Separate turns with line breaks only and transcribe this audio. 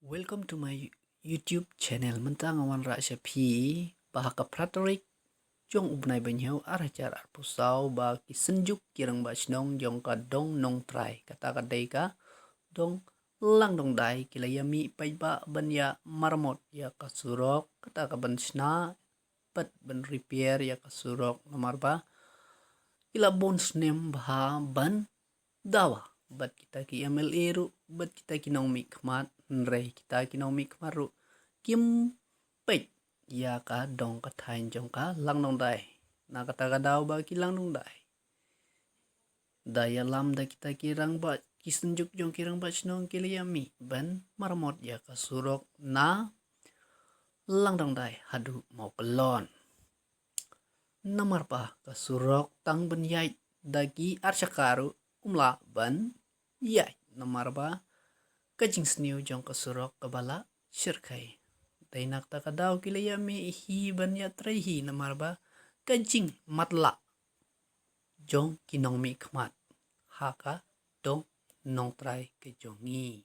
Welcome to my YouTube channel. Mentang awan ra siya pi bahaka pratorik jong ubnai banyaw arajar arpusau ba kisenjuk kirang ba snong jong ka dong nong try kata kadai ka dong lang dong dai kilayami pai ba banya marmot ya kasurok kata ka ban sna pat ban repair ya kasurok nomor ba kila bons nem bah ban dawa bat kita ki ML eru bat kita ki nong mikmat nrei kita ki nong mikmaru kim pek ya ka dong ka thain jong ka lang nong dai na kata ka daw ba ki lang nong dai daya lam da kita kirang ba kisenjuk jong kirang ba snong kiliyami ban marmot ya ka surok na lang dong dai hadu mau kelon namar pa ka surok tang ben yai dagi arsyakaru umla ban yai namar ba kajing sniu jong kasurok kabala syirkai dainak ta kadaw kilayami hi ban ya trehi namar ba kajing matla jong kinong mi khmat haka dong nong trai ke jongi